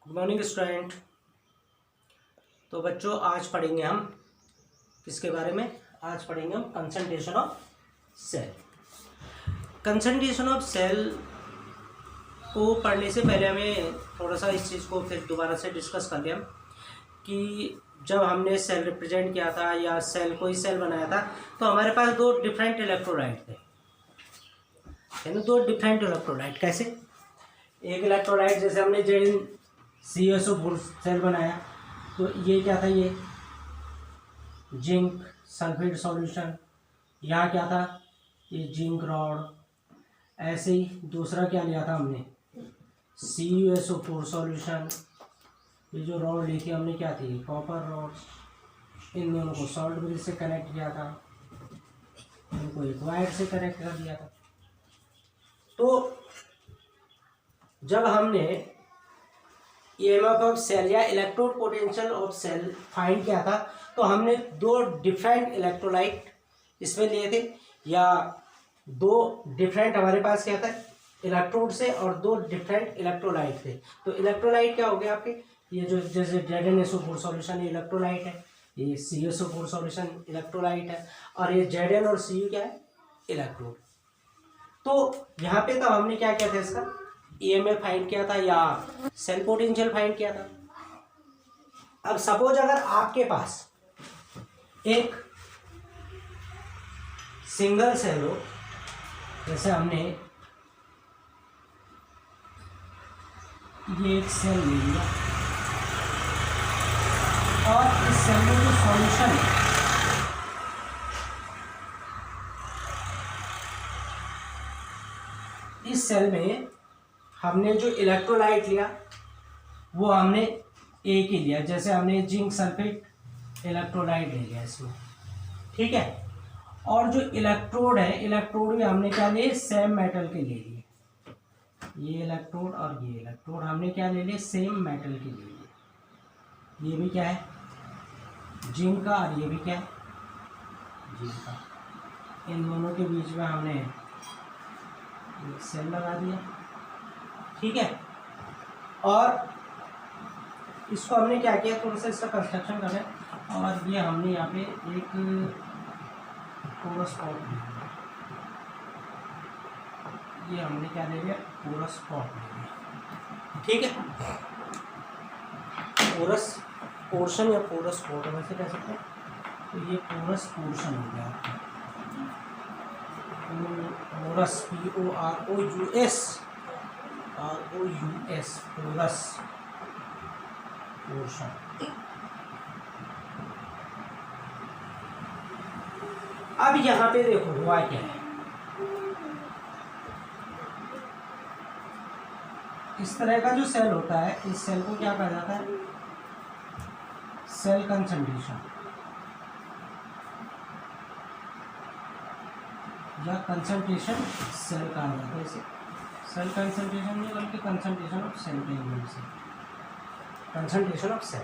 Good morning student. तो बच्चों आज पढ़ेंगे हम किसके बारे में? आज पढ़ेंगे हम concentration of cell. Concentration of cell को पढ़ने से पहले हमें थोड़ा सा इस चीज़ को फिर दोबारा से डिस्कस कर लिया कि जब हमने सेल रिप्रेजेंट किया था या सेल कोई सेल बनाया था तो हमारे पास दो डिफरेंट इलेक्ट्रोलाइट थे, है ना। दो डिफरेंट इलेक्ट्रोलाइट कैसे? एक इलेक्ट्रोलाइट जैसे हमने CaSO4 सेल बनाया तो ये क्या था, ये जिंक सल्फेट सॉल्यूशन, यहाँ क्या था, ये जिंक रॉड। ऐसे ही दूसरा क्या लिया था हमने, CuSO4 सॉल्यूशन। ये जो रॉड ली थी हमने क्या थी, कॉपर रॉड। इन दोनों को सॉल्ट ब्रिज से कनेक्ट किया था, इनको एक वायर से कनेक्ट कर दिया था। तो जब हमने EMF ऑफ सेल या electrode potential of cell find किया था तो हमने दो डिफरेंट इलेक्ट्रोलाइट इसमें लिए थे, या दो डिफरेंट हमारे पास क्या था इलेक्ट्रोड से, और दो डिफरेंट इलेक्ट्रोलाइट थे। तो इलेक्ट्रोलाइट क्या हो गया आपके, ये जो जैसे ZnSO4 सॉल्यूशन ये इलेक्ट्रोलाइट है, ये CaSO4 सॉल्यूशन इलेक्ट्रोलाइट है, और ये Zn और Cu क्या है, इलेक्ट्रोड। तो यहाँ पे तो हमने क्या किया था, इसका EMF फाइंड किया था या सेल पोटेंशियल फाइंड किया था। अब सपोज अगर आपके पास एक सिंगल सेल हो, जैसे हमने ये एक सेल ले लिया और इस सेल में जो सॉल्यूशन है इस सेल में हमने जो इलेक्ट्रोलाइट लिया वो हमने एक ही लिया, जैसे हमने जिंक सल्फेट इलेक्ट्रोलाइट ले लिया इसमें, ठीक है। और जो इलेक्ट्रोड है, इलेक्ट्रोड भी हमने क्या लिए, सेम मेटल के ले लिए। ये इलेक्ट्रोड और ये इलेक्ट्रोड हमने क्या ले लिए, सेम मेटल के ले लिए। ये भी क्या है, जिंक का, और ये भी क्या है, जिंक का। इन दोनों के बीच में हमने एक सेल लगा दिया, ठीक है। और इसको हमने क्या किया, थोड़ा सा इसका कंस्ट्रक्शन कर रहे हैं, और ये हमने यहाँ पे एक पोरस पॉट ले लिया। ये हमने क्या ले लिया, पोरस पॉट ले लिया, ठीक है। पोरस पोर्शन या पोरस पॉट वैसे कह सकते हैं। तो ये पोरस पोर्शन हो गया, पोरस POROUS पोरस पोर्शन। अब यहाँ पे देखो हुआ क्या है, इस तरह का जो सेल होता है, इस सेल को क्या कहा जाता है, सेल कंसंट्रेशन या कंसंट्रेशन सेल कहा जाता है। इसे सेल कंसंट्रेशन नहीं बल्कि कंसंट्रेशन ऑफ सेल के नाम से, कंसंट्रेशन ऑफ सेल।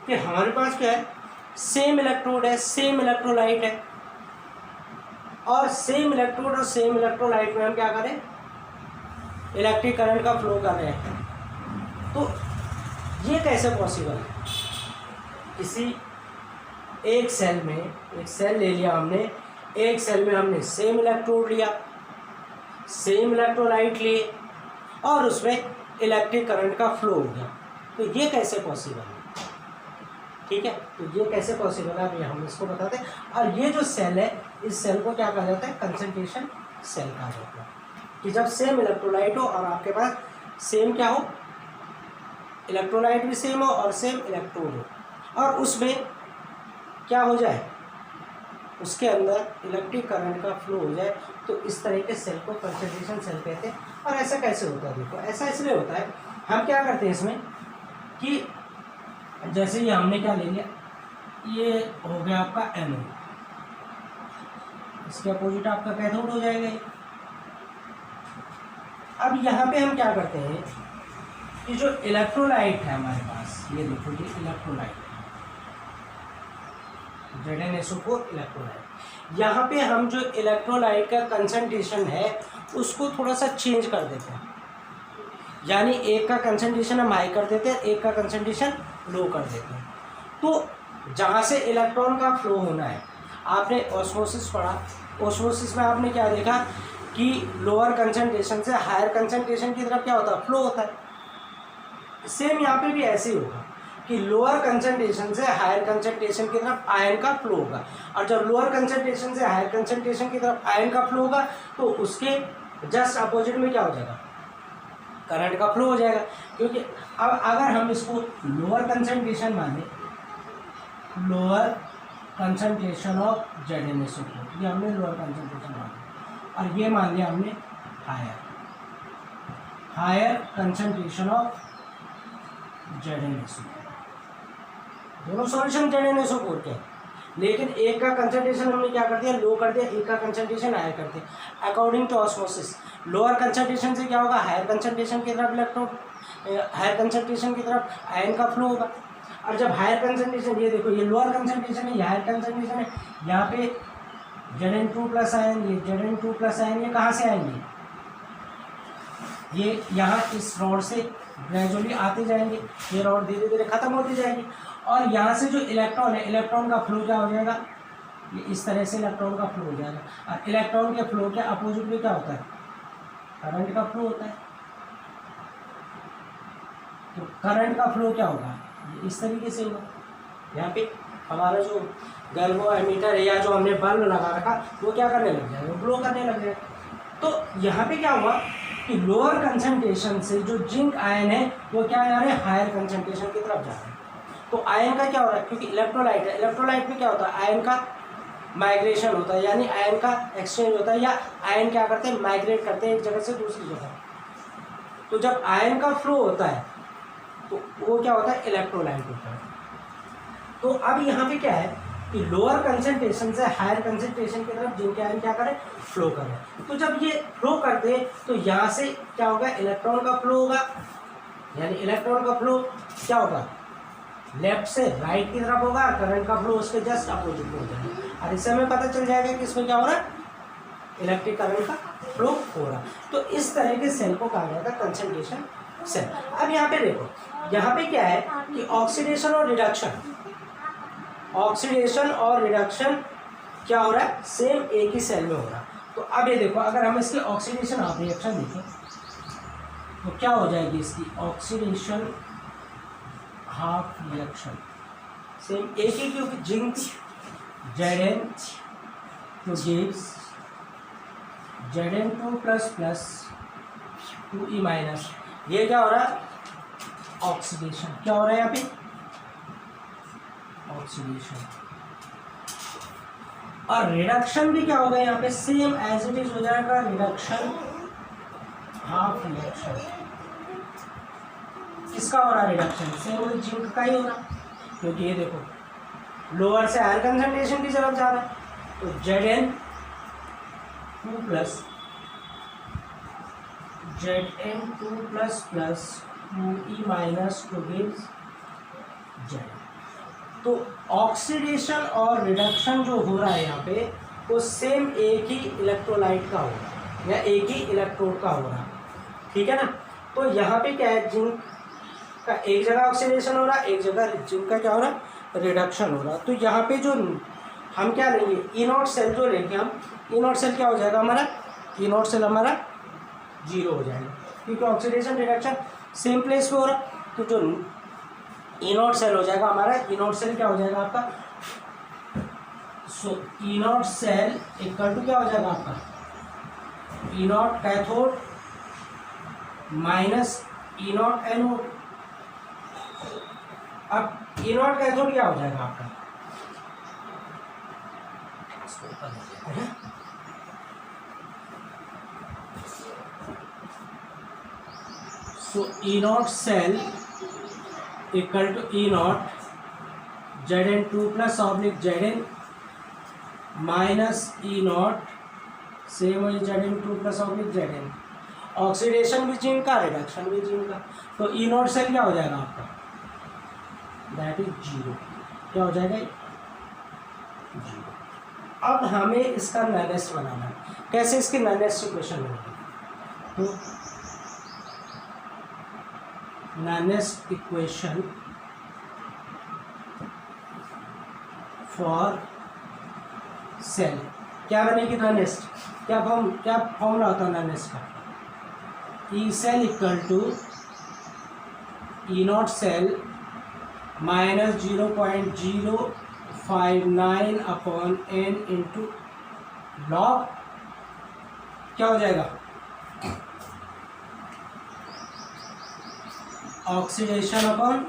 कि हमारे पास क्या है, सेम इलेक्ट्रोड है, सेम इलेक्ट्रोलाइट है, और सेम इलेक्ट्रोड और सेम इलेक्ट्रोलाइट में हम क्या करें, इलेक्ट्रिक करंट का फ्लो कर रहे हैं। तो ये कैसे पॉसिबल है, किसी एक सेल में, एक सेल ले लिया हमने, एक सेल में हमने सेम इलेक्ट्रोड लिया, सेम इलेक्ट्रोलाइट लिए, और उसमें इलेक्ट्रिक करंट का फ्लो हो गया। तो ये कैसे पॉसिबल है, ठीक है। तो ये कैसे पॉसिबल है, अभी हम इसको बताते हैं। और ये जो सेल है, इस सेल को क्या कहा जाता है, कंसंट्रेशन सेल कहा जाता है। कि जब सेम इलेक्ट्रोलाइट हो और आपके पास सेम क्या हो, इलेक्ट्रोलाइट भी सेम हो और सेम इलेक्ट्रोड हो, और उसमें क्या हो जाए, उसके अंदर इलेक्ट्रिक करंट का फ्लो हो जाए, तो इस तरह के सेल को कंसंट्रेशन सेल कहते हैं। और ऐसा कैसे होता है, देखो ऐसा इसलिए होता है, हम क्या करते हैं इसमें कि जैसे ये हमने क्या ले लिया, ये हो गया आपका एनोड, इसके अपोजिट आपका कैथोड हो जाएगा। अब यहाँ पे हम क्या करते हैं कि जो इलेक्ट्रोलाइट है हमारे पास, ये देखो ये इलेक्ट्रोलाइट ZnSO4 इलेक्ट्रोलाइट, यहाँ पे हम जो इलेक्ट्रोलाइट का कंसंट्रेशन है उसको थोड़ा सा चेंज कर देते हैं। यानी एक का कंसंट्रेशन हम हाई कर देते हैं, एक का कंसंट्रेशन लो कर देते हैं। तो जहाँ से इलेक्ट्रॉन का फ्लो होना है, आपने ऑस्मोसिस पढ़ा, ऑस्मोसिस में आपने क्या देखा कि लोअर कंसंट्रेशन से हायर कंसंट्रेशन की तरफ क्या होता है, फ्लो होता है। सेम यहाँ पे भी ऐसे ही होगा कि लोअर कंसंट्रेशन से हायर कंसंट्रेशन की तरफ आयन का फ्लो होगा, और जब लोअर कंसंट्रेशन से हायर कंसंट्रेशन की तरफ आयन का फ्लो होगा तो उसके जस्ट अपोजिट में क्या हो जाएगा, करंट का फ्लो हो जाएगा। क्योंकि अब अगर हम इसको लोअर कंसंट्रेशन माने, लोअर कंसंट्रेशन ऑफ ZnSO, ये हमने लोअर कंसंट्रेशन माना, और ये मान लिया हमने हायर कंसंट्रेशन ऑफ ZnSO। दोनों सॉल्यूशन ZnSO4 के, लेकिन एक का कंसंट्रेशन हमने क्या कर दिया, लो कर दिया, एक का कंसंट्रेशन हायर कर दिया। According to osmosis lower concentration से क्या होगा, हायर कंसंट्रेशन की तरफ इलेक्ट्रॉन, हायर कंसंट्रेशन की तरफ आयन का फ्लो होगा। और जब हायर कंसंट्रेशन, ये देखो ये लोअर कंसंट्रेशन है, ये हायर कंसंट्रेशन है, यहाँ पे Zn2 प्लस आयन, ये Zn2 प्लस आयन, ये कहाँ से आएंगे, ये यहाँ इस रॉड से ग्रेजुअली आते जाएंगे, ये रॉड धीरे धीरे खत्म होती जाएगी, और यहाँ से जो इलेक्ट्रॉन है, इलेक्ट्रॉन का फ्लो क्या हो जाएगा, ये इस तरह से इलेक्ट्रॉन का फ्लो हो जाएगा। और इलेक्ट्रॉन के फ्लो के अपोजिट में क्या होता है, करंट का फ्लो होता है। तो करंट का फ्लो क्या होगा, ये इस तरीके से होगा। यहाँ पे हमारा जो गैल्वो एमीटर है या जो हमने बल्ब लगा रखा, वो क्या करने लग जाएगा, ग्लो करने लग जाएगा। तो यहाँ पे क्या हुआ कि लोअर कंसंट्रेशन से जो जिंक आयन है वो क्या जा रहे हैं, हायर कंसंट्रेशन की तरफ जा रहे हैं। तो आयन का क्या हो रहा है, क्योंकि इलेक्ट्रोलाइट है, इलेक्ट्रोलाइट में क्या होता है, आयन का माइग्रेशन होता है, यानी आयन का एक्सचेंज होता है, या आयन क्या करते हैं, माइग्रेट करते हैं एक जगह से दूसरी जगह। तो जब आयन का फ्लो होता है तो वो क्या होता है, इलेक्ट्रोलाइट होता है। तो अब यहाँ पे क्या है कि लोअर कंसंट्रेशन से हायर कंसंट्रेशन की तरफ जिनके आयन क्या करें, फ्लो करें। तो जब ये फ्लो करते हैं तो यहाँ से क्या होगा, इलेक्ट्रॉन का फ्लो होगा, यानी इलेक्ट्रॉन का फ्लो क्या होगा, लेफ्ट से राइट की तरफ होगा, करंट का फ्लो उसके जस्ट अपोजिट में हो जाएगा। और इससे हमें पता चल जाएगा कि इसमें क्या हो रहा है, इलेक्ट्रिक करंट का फ्लो हो रहा। तो इस तरह के सेल को कहा जाता है कंसंट्रेशन सेल। अब यहाँ पे देखो, यहाँ पे क्या है कि ऑक्सीडेशन और रिडक्शन, ऑक्सीडेशन और रिडक्शन क्या हो रहा है, सेम एक ही सेल में हो रहा है। तो अब ये देखो, अगर हम इसकी ऑक्सीडेशन ऑफ रिएक्शन देखें तो क्या हो जाएगी, इसकी ऑक्सीडेशन हाफ रिएक्शन सेम एक ही, क्योंकि जिंक Zn तो gives Zn2 plus plus 2E minus, ये क्या हो रहा है, ऑक्सीडेशन। क्या हो रहा है यहाँ पे, ऑक्सीडेशन। और रिडक्शन भी क्या होगा यहाँ पे, सेम एज इट इज हो जाएगा, रिडक्शन हाफ रिएक्शन। किसका हो रहा है रिडक्शन, सेम जिंक का ही हो रहा, क्योंकि ये देखो लोअर से हायर कंसंट्रेशन की तरफ जा रहा है। तो Zn2 plus plus 2E minus two gives Zn। तो ऑक्सीडेशन और रिडक्शन जो हो रहा है यहाँ पे वो सेम एक ही इलेक्ट्रोलाइट का हो रहा है या एक ही इलेक्ट्रोड का हो रहा है, ठीक है ना। तो यहाँ पे क्या है, जिंक का एक जगह ऑक्सीडेशन हो रहा है, एक जगह जिंक का क्या हो रहा है, रिडक्शन हो रहा है। तो यहाँ पे जो हम क्या लेंगे, E0 सेल जो लेंगे हम, E0 सेल क्या हो जाएगा हमारा, E0 सेल हमारा 0 हो जाएगा, क्योंकि ऑक्सीडेशन रिडक्शन सेम प्लेस पे हो रहा है। तो जो E0 सेल हो जाएगा हमारा, E0 सेल क्या हो जाएगा आपका, so E0 cell equal to क्या हो जाएगा आपका, E0 cathode minus E0 anode. अब E0 कैथोड क्या हो जाएगा आपका, so E0 cell equal to E0 Zn2 plus oblique Zn minus E0 same वही Zn2 plus oblique Zn। Oxidation भी जिंक का, रिडक्शन भी जिंक का। तो E0 सेल क्या हो जाएगा आपका, दैट इज 0। क्या हो जाएगा, 0। अब हमें इसका ननेस्ट बनाना है। कैसे इसकी ननेस्ट इक्वेशन बनेगी, तो ननेस्ट इक्वेशन फॉर सेल। क्या बनेगी ननेस्ट? क्या फॉर्मूला होता है ननेस्ट का? E cell equal to E naught cell minus 0.059 upon n into log क्या हो जाएगा? Oxidation upon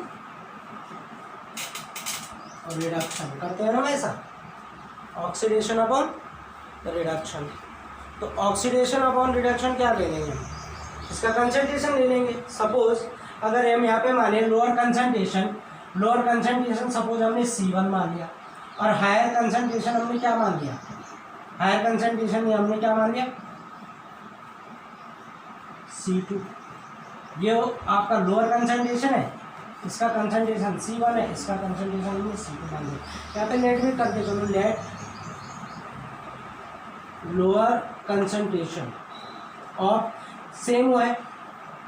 reduction. करते हैं ना वैसा, ऑक्सीडेशन अपॉन रिडक्शन। तो ऑक्सीडेशन अपॉन रिडक्शन क्या ले लेंगे हम? इसका कंसंट्रेशन ले लेंगे। सपोज अगर हम यहाँ पे माने लोअर कंसंट्रेशन सपोज हमने C1 मान लिया और हायर कंसंट्रेशन हमने क्या मान लिया? हायर कंसंट्रेशन में हमने क्या मान लिया? C2। ये आपका लोअर कंसंट्रेशन है, इसका कंसंट्रेशन C1 है, इसका कंसंट्रेशन हमने C2 मान लिया। यहाँ पे लेट भी करके चलो, let lower concentration of same हुआ है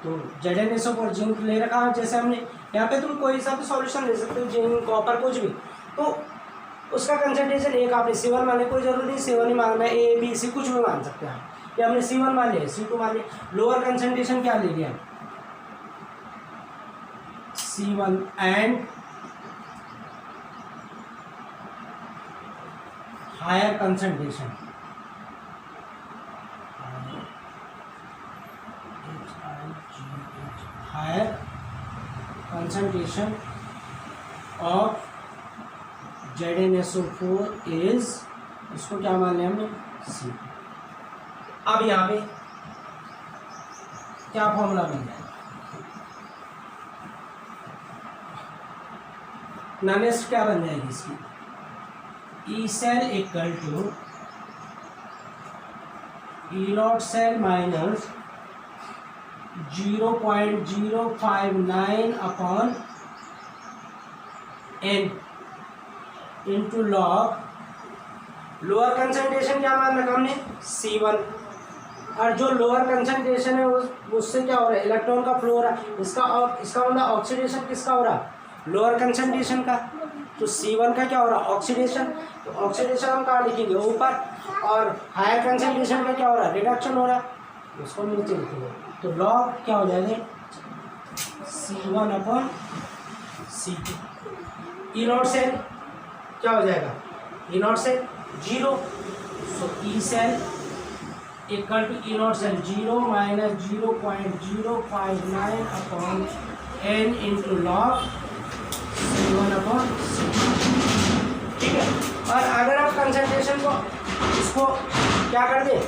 तो ZnSO4 जिंक ले रखा है जैसे हमने। यहाँ पे तुम कोई सा भी सॉल्यूशन ले सकते हो, जिंक कॉपर कुछ भी, तो उसका कंसंट्रेशन एक आपने C1 माने, कोई जरूरी नहीं C1 ही मानना है, A B C कुछ भी मान सकते हैं। ये हमने C1 मान लिया, C2 मान लिया, लोअर कंसंट्रेशन क्या ले लिया? C1 and higher concentration higher concentration of ZnSO4 is, इसको क्या मान लिया हमने? C। अब यहाँ पे क्या फॉर्मूला बन जाएगा? ननेस्ट क्या बन जाएगी इसकी? E cell equal to E naught cell minus 0.059 upon n into log. Lower concentration क्या मान रखा हमने? C1। और जो लोअर कंसंट्रेशन है उससे क्या हो रहा है? इलेक्ट्रॉन का फ्लो हो रहा है। इसका मतलब ऑक्सीडेशन किसका हो रहा है? लोअर कंसंट्रेशन का। तो C1 का क्या हो रहा है? ऑक्सीडेशन। तो ऑक्सीडेशन हम कहाँ लिखेंगे? ऊपर। और हायर कंसंट्रेशन का क्या हो रहा है? रिडक्शन हो रहा है, उसको नीचे लिखेंगे। तो लॉग क्या हो जाएगा? C1 upon C2। ई नॉट सेल क्या हो जाएगा? E naught cell 0। So E cell equal to E naught cell 0 minus 0.059 upon n into log C1 upon C2। ठीक है। और अगर आप कंसंट्रेशन को इसको क्या कर दें?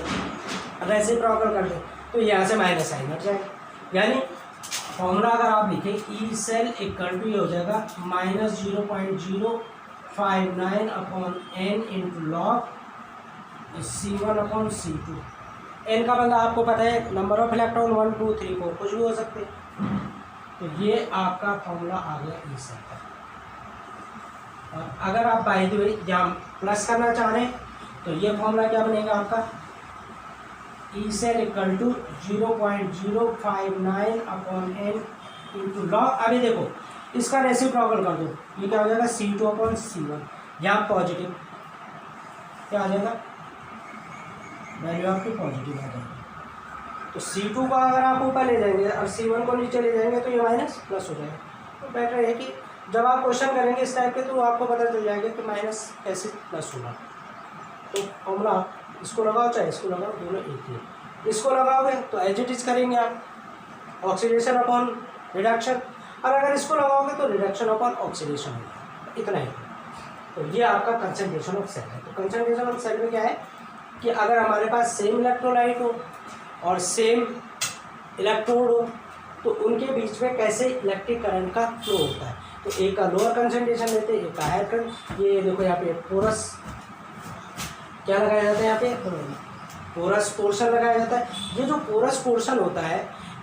रेसिप्रोकल कर दें तो यहाँ से माइनस साइन हट जाएगा। यानी फॉर्मूला अगर आप लिखें ई सेल इक्वल टू ये हो जाएगा minus 0.059 upon n into log C1 upon C2। N का मतलब आपको पता है, नंबर ऑफ इलेक्ट्रॉन 1 2 3 4 कुछ भी हो सकते हैं। तो ये आपका फॉर्मूला आ गया ई सेल का। और अगर आप बाय द वे यहाँ प्लस करना चाह रहे हैं तो ये फॉर्मूला क्या बनेगा आपका? E cell equal to 0.059 upon n into log. अभी देखो इसका रेसिप्रोकल कर दो, ये क्या हो जाएगा? C2 upon C1। यहाँ पॉजिटिव क्या आ जाएगा? वैल्यू आपकी पॉजिटिव आ जाएगी। तो C2 का अगर आप ऊपर ले जाएंगे और C1 को नीचे ले जाएंगे तो ये माइनस प्लस हो जाएगा। तो बेटर है कि जब आप क्वेश्चन करेंगे इस टाइप के तो आपको पता चल जाएगा कि माइनस कैसे प्लस होगा। तो फॉर्मूला इसको लगाओ चाहे इसको लगाओ, दोनों एक ही। इसको लगाओगे तो एज इट इज करेंगे आप, ऑक्सीडेशन अपॉन रिडक्शन। और अगर इसको लगाओगे तो रिडक्शन अपॉन ऑक्सीडेशन होगा, इतना ही। तो ये आपका कंसंट्रेशन ऑफ सेल है। तो कंसंट्रेशन ऑफ सेल में क्या है कि अगर हमारे पास सेम इलेक्ट्रोलाइट हो और सेम इलेक्ट्रोड हो तो उनके बीच में कैसे इलेक्ट्रिक करंट का फ्लो होता है। तो एक का लोअर कंसंट्रेशन लेते हैं, एक का हायर करंट। ये देखो यहाँ पे पोरस क्या लगाया जाता है? यहाँ पे पोरस पोर्शन लगाया जाता है। ये जो पोरस पोर्शन होता है,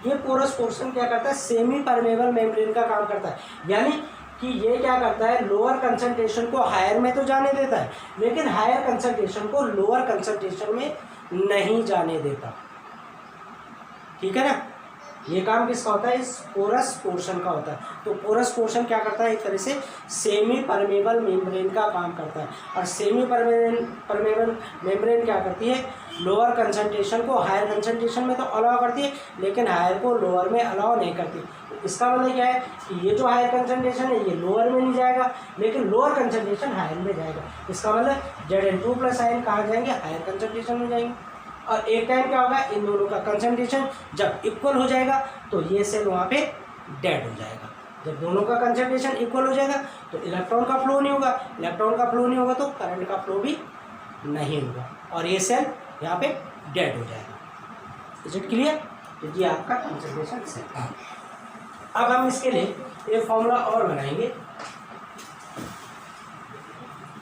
ये पोरस पोर्शन क्या करता है? सेमी परमेबल मेम्ब्रेन का काम करता है। यानी कि ये क्या करता है? लोअर कंसंट्रेशन को हायर में तो जाने देता है, लेकिन हायर कंसंट्रेशन को लोअर कंसंट्रेशन में नहीं जाने देता। ठीक है ना? ये काम किसका होता है, इस पोरस पोर्शन का होता है। तो पोरस पोर्शन क्या करता है, एक तरह से सेमी परमेबल मेम्ब्रेन का काम करता है। और सेमी परमेबल मेम्ब्रेन क्या करती है, लोअर कंसंट्रेशन को हायर कंसंट्रेशन में तो अलाउ करती है, लेकिन हायर को लोअर में अलाउ नहीं करती। तो इसका मतलब क्या है कि ये जो हायर कंसंट्रेशन है ये लोअर में नहीं जाएगा, लेकिन लोअर कंसंट्रेशन हायर में जाएगा। इसका मतलब Zn2+ आयन कहाँ जाएंगे, हायर कंसंट्रेशन में जाएंगे। और एक टाइम क्या होगा, इन दोनों का कंसंट्रेशन जब इक्वल हो जाएगा तो ये सेल वहाँ पे डेड हो जाएगा। जब दोनों का कंसंट्रेशन इक्वल हो जाएगा तो इलेक्ट्रॉन का फ्लो नहीं होगा, इलेक्ट्रॉन का फ्लो नहीं होगा तो करंट का फ्लो भी नहीं होगा, और ये सेल यहाँ पे डेड हो जाएगा। Is it clear? तो ये आपका कंसंट्रेशन सेल। अब हम इसके लिए एक फॉर्मूला और बनाएंगे,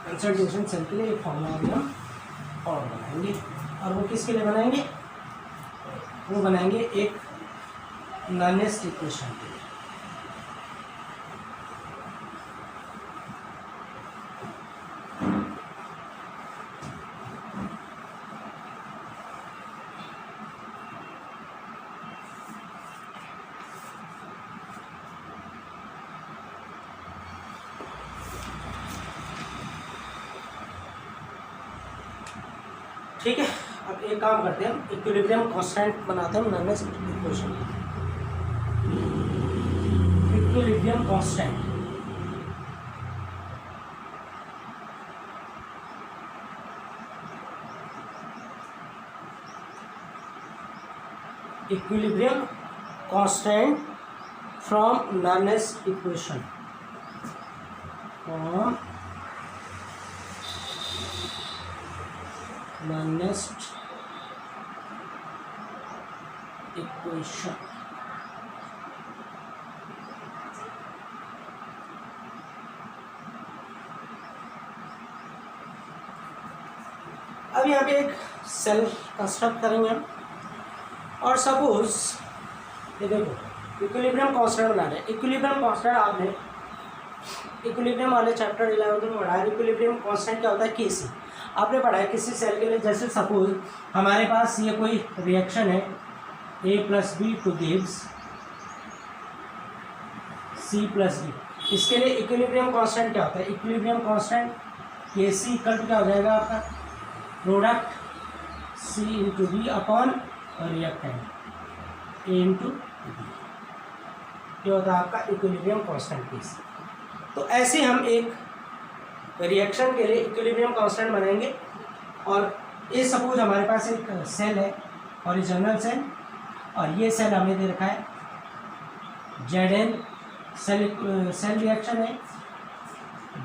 कंसंट्रेशन सेल के लिए एक फॉर्मूला भी हम और बनाएंगे। और वो किसके लिए बनाएंगे, वो बनाएंगे एक नॉनेस्ट इक्वेशन के लिए। ठीक है, अब एक काम करते हैं, इक्विलिब्रियम कांस्टेंट बनाते हैं Nernst equation. Equilibrium constant, equilibrium constant from Nernst equation, from Nernst equation. अब यहाँ पे एक सेल कंस्ट्रक्ट करेंगे हम, और सपोज ये देखो इक्विलिब्रियम कांस्टेंट बना रहे हैं। इक्विलिब्रियम कांस्टेंट आपने इक्विलिब्रियम वाले चैप्टर 11 में पढ़ा है। इक्विलिब्रियम कांस्टेंट क्या होता है, Kc आपने पढ़ा है किसी सेल के लिए। जैसे सपोज हमारे पास ये कोई रिएक्शन है, A+B टू गिव्स C+D। इसके लिए इक्विलिब्रियम कांस्टेंट क्या होता है, equilibrium constant Kc equal to क्या हो जाएगा आपका, product C into B upon reactant A into B, ये होता है आपका इक्विलिब्रियम कांस्टेंट Kc। तो ऐसे हम एक रिएक्शन के लिए इक्विलिब्रियम कांस्टेंट बनाएंगे। और ये सपोज हमारे पास एक सेल है, ओरिजिनल सेल, और ये सेल हमें दे रखा है Zn, सेल रिएक्शन है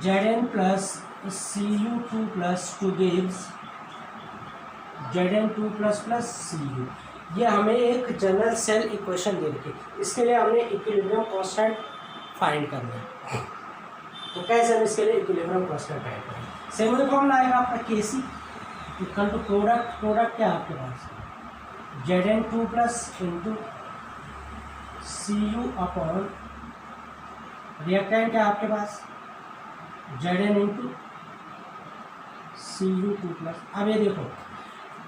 Zn plus Cu2 plus two gives Zn2 plus Cu। ये हमें एक जनरल सेल इक्वेशन दे रखी है। इसके लिए हमने इक्विलिब्रियम कांस्टेंट फाइंड करना है। तो कैसे हम इसके लिए इक्विलिब्रियम कांस्टेंट फाइंड करेंगे, सेम फॉर्मूला आएगा आपका Kc इक्वल टू प्रोडक्ट क्या है आपके पास, Zn2 plus into Cu upon reactant क्या है आपके पास, Zn इंटू Cu2 प्लस। अब ये देखो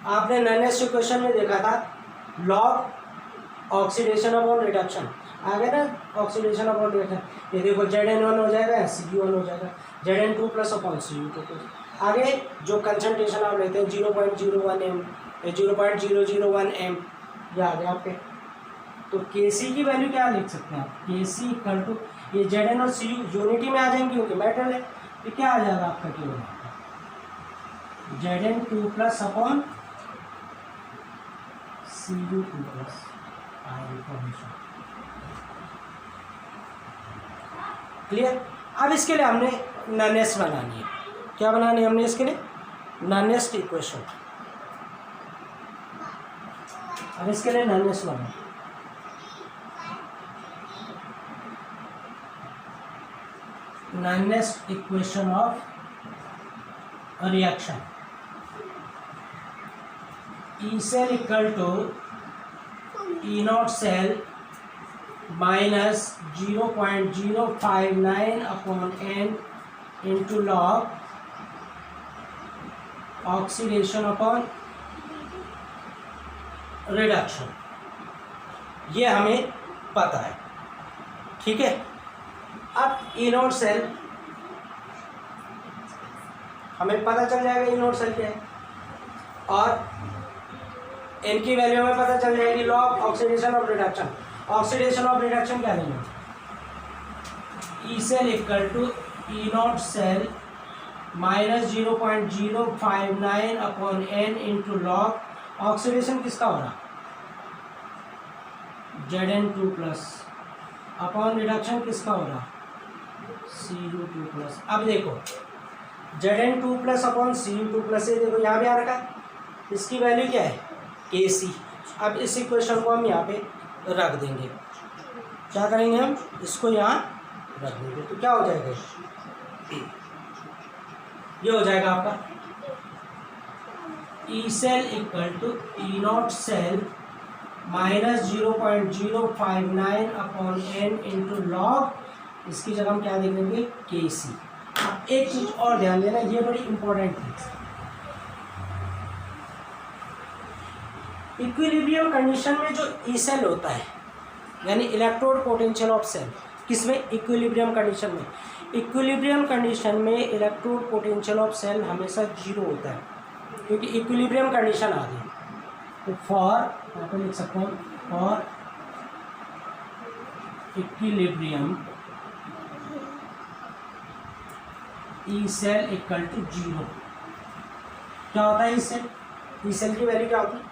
आपने नॉनेस्ट इक्वेशन में देखा था लॉग ऑक्सीडेशन अपॉन रिडक्शन, आ गया ना ऑक्सीडेशन अपॉन रिडक्शन। ये देखो Zn1 हो जाएगा, Cu1 हो जाएगा, Zn2 plus upon Cu2 plus. आगे जो कंसंट्रेशन आप लेते हैं 0.01 m, 0.001 m, ये आ गया आपके। तो Kc की वैल्यू क्या लिख सकते हैं आप, Kc इक्वल टू ये Zn और Cu यूनिटी में आ जाएंगे क्योंकि मेटल है, तो क्या आ जाएगा आपका केवल Zn2 plus upon Cu2 plus information. Clear? अब इसके लिए हमने नॉनेस्ट बनानी है। क्या बनानी है हमने इसके लिए, नॉनेस्ट इक्वेशन। अब इसके लिए नॉनेस्ट बनाना, Nernst equation of reaction. E cell equal to E0 cell minus 0.059 upon n into log oxidation upon reduction. ये हमें पता है, ठीक है। अब ई नॉट सेल हमें पता चल जाएगा ई नॉट सेल क्या है, और इनकी वैल्यू हमें पता चल जाएगी log oxidation of reduction. Oxidation of reduction क्या नहीं है, E cell equal to E naught cell minus 0.059 upon n into log oxidation किसका हो रहा, Zn2 प्लस अपॉन रिडक्शन किसका हो रहा, Cu2 प्लस। अब देखो Zn2 plus upon Cu2 plus, ये देखो यहाँ पे आ रखा है, इसकी वैल्यू क्या है Kc। अब इस इक्वेशन को हम यहाँ पे रख देंगे, क्या करेंगे हम इसको यहाँ रख देंगे, तो क्या हो जाएगा, ये हो जाएगा आपका E cell equal to E naught cell minus 0.059 upon n into log, इसकी जगह हम क्या देख लेंगे Kc। अब एक चीज और ध्यान देना, ये बड़ी इंपॉर्टेंट है, इक्विलिब्रियम कंडीशन में जो ई सेल होता है यानी इलेक्ट्रोड पोटेंशियल ऑफ सेल, किसमें इक्विलिब्रियम कंडीशन में, इक्विलिब्रियम कंडीशन में इलेक्ट्रोड पोटेंशियल ऑफ सेल हमेशा जीरो होता है, क्योंकि इक्विलिब्रियम कंडीशन आ गई। तो फॉर यहाँ पर लिख सकता हूँ, for equilibrium E cell equal to zero, क्या होता है ई सेल की वैल्यू क्या होती है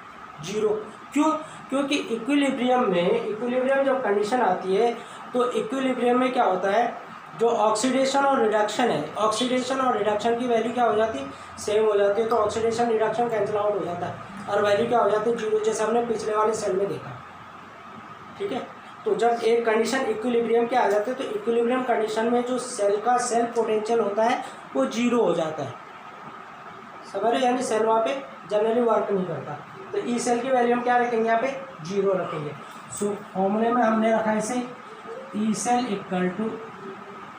जीरो। क्यों, क्योंकि इक्विलिब्रियम जब कंडीशन आती है तो इक्विलिब्रियम में क्या होता है, जो ऑक्सीडेशन और रिडक्शन है, ऑक्सीडेशन और रिडक्शन की वैल्यू क्या हो जाती है सेम हो जाती है, तो ऑक्सीडेशन रिडक्शन कैंसिल आउट हो जाता है और वैल्यू क्या हो जाती है जीरो, जैसे हमने पिछले वाले सेल में देखा, ठीक है। तो जब एक कंडीशन इक्विलिब्रियम के आ जाते हैं तो इक्विलिब्रियम कंडीशन में जो सेल का सेल्फ पोटेंशियल होता है वो जीरो हो जाता है, समझ रहे, यानी सेल वहाँ पे जनरली वर्क नहीं करता। तो ई सेल की वैल्यू हम क्या रखेंगे यहाँ पे जीरो रखेंगे। सो फॉर्मूले में हमने रखा है इसे E cell equal to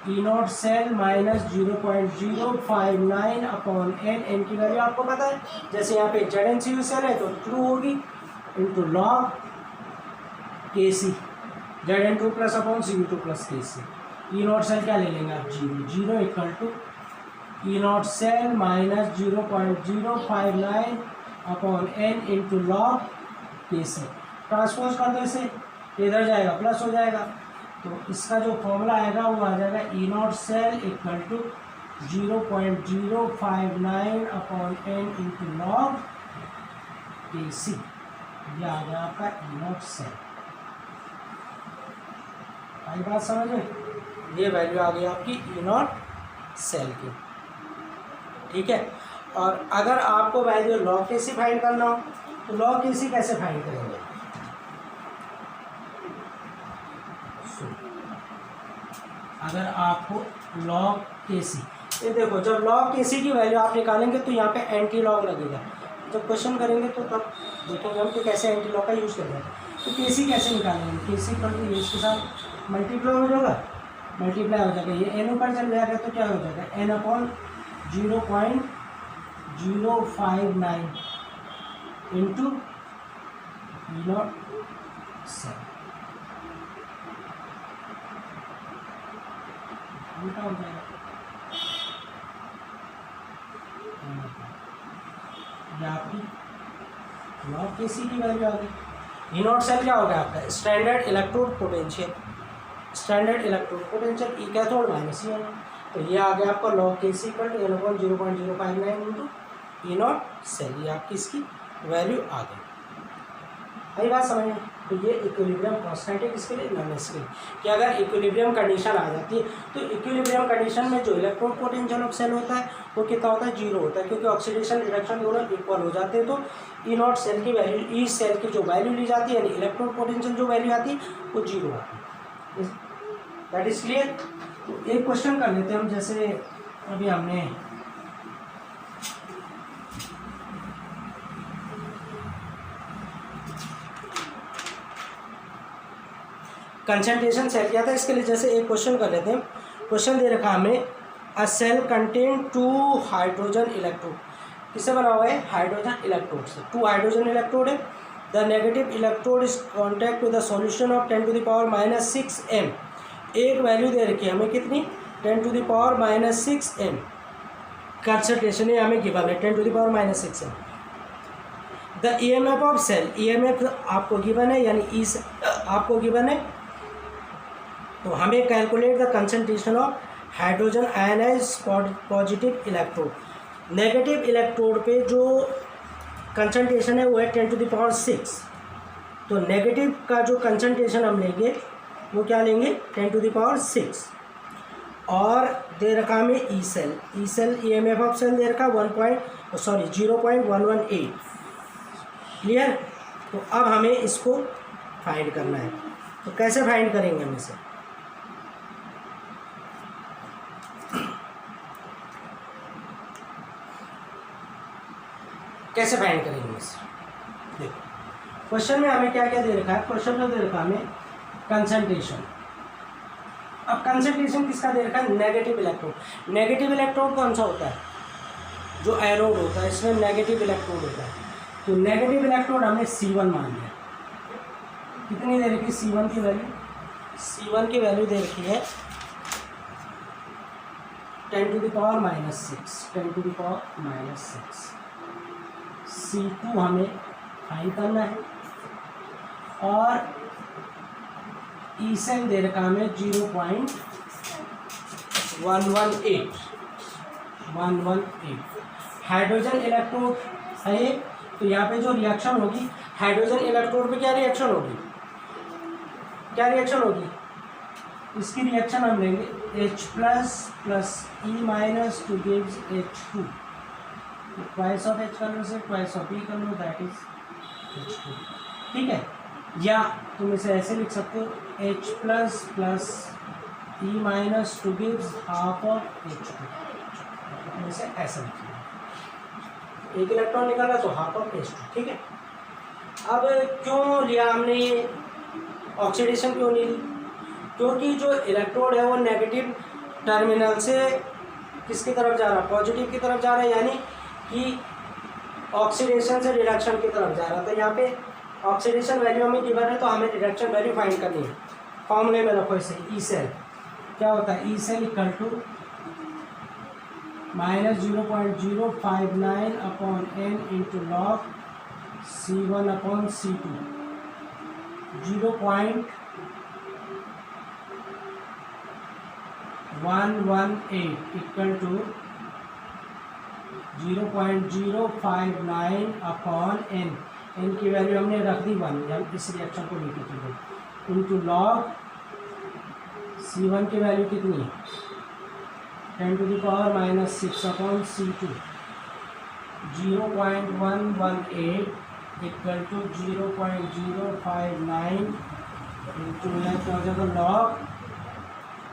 E naught cell minus 0.059 upon n, n की वैल्यू आपको पता है, जैसे यहाँ पे Zn सेल है तो ट्रू होगी into log Kc, Zn2 plus upon Cu2 plus Kc। E naught cell क्या ले लेंगे आप zero equal to E naught cell minus 0.059 upon n into log Kc। Transpose कर दो इसे, इधर जाएगा प्लस हो जाएगा, तो इसका जो फॉर्मूला आएगा वो आ जाएगा E naught cell equal to 0.059 upon n into log Kc। ये आ गया आपका ई नॉट सेल। आई बात समझ में, ये वैल्यू आ गई आपकी ई नॉट सेल की, ठीक है। और अगर आपको वैल्यू लॉग Kc फाइंड करना हो तो लॉग Kc कैसे फाइंड करेंगे, अगर आपको लॉग Kc, ये देखो जब लॉग Kc की वैल्यू आप निकालेंगे तो यहाँ पे एंटी लॉग लगेगा, जब क्वेश्चन करेंगे तो तब देखेंगे हम कि कैसे एंटी लॉग का यूज़ करेंगे। तो Kc कैसे निकालेंगे, Kc पर तो ये इसके साथ मल्टीप्लाई हो जाएगा, मल्टीप्लाई हो जाएगा, ये एन ऊपर चल जाएगा तो क्या हो जाएगा n upon 0.059 into E naught cell, उल्टा हो जाएगा, ये आपकी लॉग Kc की वैल्यू आ गई। ई नॉट सेल क्या होगा आपका standard electrode potential, standard electrode potential E cathode minus E anode, तो ये आ गया आपका log Kc equal to 0.059 into E naught cell, ये आपकी इसकी वैल्यू आ गई। वही बात समझ में, तो ये इक्विलिब्रियम कांस्टेंट है किसके लिए, नॉननेस के लिए, कि अगर इक्विलिब्रियम कंडीशन आ जाती है तो इक्विलिब्रियम कंडीशन में जो इलेक्ट्रोड पोटेंशियल ऑफ सेल होता है वो कितना होता है जीरो होता है, क्योंकि ऑक्सीडेशन रिडक्शन दोनों इक्वल हो जाते हैं। तो ई नॉट सेल की वैल्यू, ई सेल की जो वैल्यू ली जाती है यानी इलेक्ट्रोड पोटेंशियल जो वैल्यू आती है वो जीरो आती है। That is clear. तो एक क्वेश्चन कर लेते हैं हम, जैसे अभी हमने कंसंट्रेशन सेल किया था, इसके लिए जैसे एक क्वेश्चन कर लेते हैं। क्वेश्चन दे रखा हमें अ सेल कंटेन 2 हाइड्रोजन इलेक्ट्रोड, किससे बना हुआ है हाइड्रोजन इलेक्ट्रोड से, 2 हाइड्रोजन इलेक्ट्रोड है the negative electrode is contact with the solution of 10⁻⁻6 m। एक वैल्यू दे रखी है हमें कितनी, 10⁻⁻6 m कंसंट्रेशन है हमें गिवन है 10⁻⁻6 m। The EMF of cell, EMF आपको गिवन है यानी ई आपको गिवन है, तो हमें calculate the concentration of hydrogen ionise positive electrode. Negative electrode पे जो कंसंट्रेशन है वो है 10⁻⁶। तो नेगेटिव का जो कंसंट्रेशन हम लेंगे वो क्या लेंगे, 10⁻⁶। और दे रखा हमें E cell EMF of cell दे रखा 0.118। क्लियर। तो अब हमें इसको फाइंड करना है, तो कैसे फाइंड करेंगे हम इसे, कैसे फाइंड करेंगे इसे। देखो क्वेश्चन में हमें क्या क्या दे रखा है, क्वेश्चन में दे रखा है हमें कंसंट्रेशन। अब कंसंट्रेशन किसका दे रखा है, नेगेटिव इलेक्ट्रोड। नेगेटिव इलेक्ट्रोड कौन सा होता है, जो एनोड होता है, इसमें नेगेटिव इलेक्ट्रोड होता है। तो नेगेटिव इलेक्ट्रोड हमने C1 मान लिया। कितनी दे रखी, C1 की वैल्यू, C1 की वैल्यू दे रखी है 10⁻⁻6, 10⁻⁻6। C2 हमें फाइंड करना है और ई सेल दे रखा हमें 0.118। हाइड्रोजन इलेक्ट्रोड है ये, तो यहाँ पे जो रिएक्शन होगी हाइड्रोजन इलेक्ट्रोड पे क्या रिएक्शन होगी, क्या रिएक्शन होगी, इसकी रिएक्शन हम लेंगे H+ + E- two gives H2। Twice of H कर लो से ट्वाइस ऑफ E कर लो, दैट इज H2। ठीक है, या तुम इसे ऐसे लिख सकते हो H+ + E- two gives half of H2। तुम इसे ऐसे लिख लो, एक इलेक्ट्रॉन निकाला तो हाफ ऑफ H2। ठीक है, अब क्यों लिया हमने ऑक्सीडेशन, क्यों नहीं ली, क्योंकि जो इलेक्ट्रोड है वो नेगेटिव टर्मिनल से किसकी तरफ जा रहा है, पॉजिटिव की तरफ जा रहा है, यानी कि ऑक्सीडेशन से रिडक्शन की तरफ जा रहा है। तो यहाँ पे ऑक्सीडेशन वैल्यू हमें गिवन है, तो हमें रिडक्शन वैल्यू फाइंड करनी है। फॉर्मूले में रखो इसे, ई सेल क्या होता है, E cell equal to -0.059/n into log C1/C2। 0.118 equal to 0.059/n। n की वैल्यू हमने रख दी 1, हम इस रिएक्शन को लेके चलो, इंटू log C1 की वैल्यू कितनी है 10⁻⁻6/C2। 0.118 equal to 0.059 into log